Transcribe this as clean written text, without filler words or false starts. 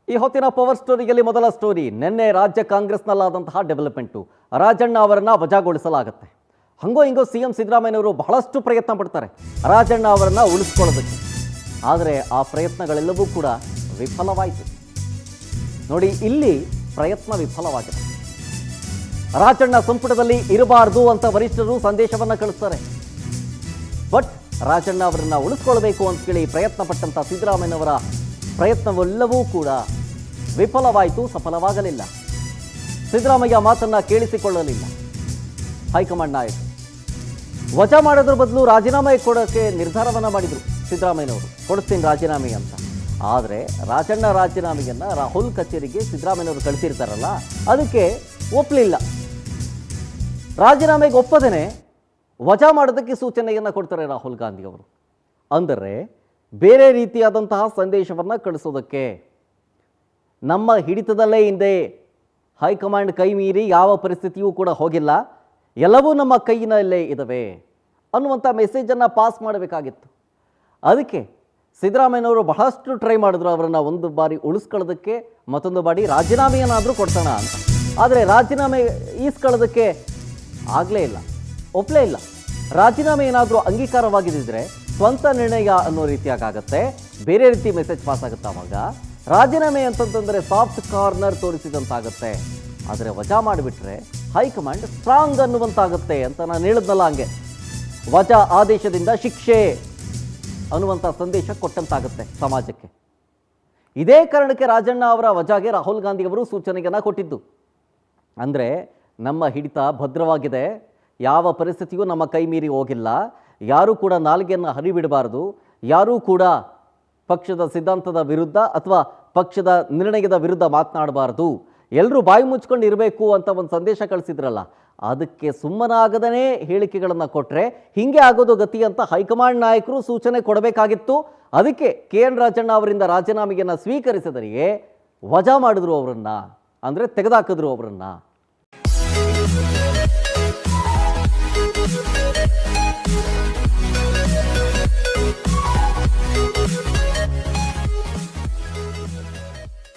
ಈ ಹೊತ್ತಿನ ಪವರ್ ಸ್ಟೋರಿಯಲ್ಲಿ ಮೊದಲ ಸ್ಟೋರಿ ನಿನ್ನೆ ರಾಜ್ಯ ಕಾಂಗ್ರೆಸ್ನಲ್ಲಾದಂತಹ ಡೆವಲಪ್ಮೆಂಟು. ರಾಜಣ್ಣ ಅವರನ್ನ ವಜಾಗೊಳಿಸಲಾಗುತ್ತೆ. ಹಂಗೋ ಹಿಂಗೋ ಸಿಎಂ ಸಿದ್ದರಾಮಯ್ಯನವರು ಬಹಳಷ್ಟು ಪ್ರಯತ್ನ ಪಡ್ತಾರೆ ರಾಜಣ್ಣ ಅವರನ್ನ ಉಳಿಸ್ಕೊಳ್ಳೋದಕ್ಕೆ. ಆದರೆ ಆ ಪ್ರಯತ್ನಗಳೆಲ್ಲವೂ ಕೂಡ ವಿಫಲವಾಯಿತು. ನೋಡಿ, ಇಲ್ಲಿ ಪ್ರಯತ್ನ ವಿಫಲವಾಗಿದೆ. ರಾಜಣ್ಣ ಸಂಪುಟದಲ್ಲಿ ಇರಬಾರ್ದು ಅಂತ ವರಿಷ್ಠರು ಸಂದೇಶವನ್ನ ಕಳಿಸ್ತಾರೆ. ಬಟ್ ರಾಜಣ್ಣ ಅವರನ್ನ ಉಳಿಸ್ಕೊಳ್ಬೇಕು ಅಂತ ಹೇಳಿ ಪ್ರಯತ್ನ ಪಟ್ಟಂತ ಸಿದ್ದರಾಮಯ್ಯನವರ ಪ್ರಯತ್ನವೆಲ್ಲವೂ ಕೂಡ ವಿಫಲವಾಯಿತು, ಸಫಲವಾಗಲಿಲ್ಲ. ಸಿದ್ದರಾಮಯ್ಯ ಮಾತನ್ನ ಕೇಳಿಸಿಕೊಳ್ಳಲಿಲ್ಲ ಹೈಕಮಾಂಡ್ ನಾಯಕರು. ವಜಾ ಮಾಡೋದ್ರ ಬದಲು ರಾಜೀನಾಮೆ ಕೊಡೋಕ್ಕೆ ನಿರ್ಧಾರವನ್ನ ಮಾಡಿದ್ರು ಸಿದ್ದರಾಮಯ್ಯನವರು. ಕೊಡ್ತೀನಿ ರಾಜೀನಾಮೆ ಅಂತ. ಆದರೆ ರಾಜಣ್ಣ ರಾಜೀನಾಮೆಯನ್ನ ರಾಹುಲ್ ಕಚೇರಿಗೆ ಸಿದ್ದರಾಮಯ್ಯನವರು ಕಳಿಸಿರ್ತಾರಲ್ಲ, ಅದಕ್ಕೆ ಒಪ್ಪಲಿಲ್ಲ. ರಾಜೀನಾಮೆಗೆ ಒಪ್ಪದೇನೆ ವಜಾ ಮಾಡೋದಕ್ಕೆ ಸೂಚನೆಯನ್ನು ಕೊಡ್ತಾರೆ ರಾಹುಲ್ ಗಾಂಧಿ ಅವರು. ಅಂದರೆ ಬೇರೆ ರೀತಿಯಾದಂತಹ ಸಂದೇಶವನ್ನು ಕಳಿಸೋದಕ್ಕೆ, ನಮ್ಮ ಹಿಡಿತದಲ್ಲೇ ಹಿಂದೆ ಹೈಕಮಾಂಡ್ ಕೈ ಮೀರಿ ಯಾವ ಪರಿಸ್ಥಿತಿಯೂ ಕೂಡ ಹೋಗಿಲ್ಲ, ಎಲ್ಲವೂ ನಮ್ಮ ಕೈಯಿನಲ್ಲೇ ಇದ್ದಾವೆ ಅನ್ನುವಂಥ ಮೆಸೇಜನ್ನು ಪಾಸ್ ಮಾಡಬೇಕಾಗಿತ್ತು. ಅದಕ್ಕೆ ಸಿದ್ದರಾಮಯ್ಯನವರು ಬಹಳಷ್ಟು ಟ್ರೈ ಮಾಡಿದ್ರು ಅವರನ್ನು ಒಂದು ಬಾರಿ ಉಳಿಸ್ಕೊಳ್ಳೋದಕ್ಕೆ, ಮತ್ತೊಂದು ಬಾರಿ ರಾಜೀನಾಮೆಯನ್ನಾದರೂ ಕೊಡ್ತಾನ ಅಂತ. ಆದರೆ ರಾಜೀನಾಮೆ ಈಸ್ಕೊಳ್ಳೋದಕ್ಕೆ ಆಗಲೇ ಇಲ್ಲ, ಒಪ್ಪಲೇ ಇಲ್ಲ. ರಾಜೀನಾಮೆ ಏನಾದರೂ ಅಂಗೀಕಾರವಾಗಿದ್ದರೆ ಸ್ವಂತ ನಿರ್ಣಯ ಅನ್ನೋ ರೀತಿಯಾಗತ್ತೆ, ಬೇರೆ ರೀತಿ ಮೆಸೇಜ್ ಪಾಸ್ ಆಗುತ್ತೆ. ಆವಾಗ ರಾಜೀನಾಮೆ ಅಂತಂತಂದರೆ ಸಾಫ್ಟ್ ಕಾರ್ನರ್ ತೋರಿಸಿದಂತಾಗತ್ತೆ. ಆದರೆ ವಜಾ ಮಾಡಿಬಿಟ್ರೆ ಹೈಕಮಾಂಡ್ ಸ್ಟ್ರಾಂಗ್ ಅನ್ನುವಂತಾಗತ್ತೆ ಅಂತ ನಾನು ಹೇಳಿದ್ನಲ್ಲ, ಹಂಗೆ ವಜಾ ಆದೇಶದಿಂದ ಶಿಕ್ಷೆ ಅನ್ನುವಂಥ ಸಂದೇಶ ಕೊಟ್ಟಂತಾಗುತ್ತೆ ಸಮಾಜಕ್ಕೆ. ಇದೇ ಕಾರಣಕ್ಕೆ ರಾಜಣ್ಣ ಅವರ ವಜಾಗೆ ರಾಹುಲ್ ಗಾಂಧಿ ಅವರು ಸೂಚನೆಯನ್ನು ಕೊಟ್ಟಿದ್ದು. ಅಂದರೆ ನಮ್ಮ ಹಿಡಿತ ಭದ್ರವಾಗಿದೆ, ಯಾವ ಪರಿಸ್ಥಿತಿಯೂ ನಮ್ಮ ಕೈ ಮೀರಿ ಹೋಗಿಲ್ಲ, ಯಾರೂ ಕೂಡ ನಾಲಿಗೆಯನ್ನು ಹರಿಬಿಡಬಾರ್ದು, ಯಾರೂ ಕೂಡ ಪಕ್ಷದ ಸಿದ್ಧಾಂತದ ವಿರುದ್ಧ ಅಥವಾ ಪಕ್ಷದ ನಿರ್ಣಯದ ವಿರುದ್ಧ ಮಾತನಾಡಬಾರ್ದು, ಎಲ್ಲರೂ ಬಾಯಿ ಮುಚ್ಕೊಂಡು ಇರಬೇಕು ಅಂತ ಒಂದು ಸಂದೇಶ ಕಳಿಸಿದ್ರಲ್ಲ, ಅದಕ್ಕೆ ಸುಮ್ಮನಾಗದೇ ಹೇಳಿಕೆಗಳನ್ನು ಕೊಟ್ಟರೆ ಹಿಂಗೆ ಆಗೋದು ಗತಿ ಅಂತ ಹೈಕಮಾಂಡ್ ನಾಯಕರು ಸೂಚನೆ ಕೊಡಬೇಕಾಗಿತ್ತು. ಅದಕ್ಕೆ KN ರಾಜಣ್ಣ ಅವರಿಂದ ರಾಜೀನಾಮೆಯನ್ನು ಸ್ವೀಕರಿಸಿದರಿಗೆ ವಜಾ ಮಾಡಿದ್ರು ಅವರನ್ನು, ಅಂದರೆ ತೆಗೆದುಹಾಕಿದ್ರು ಅವರನ್ನು.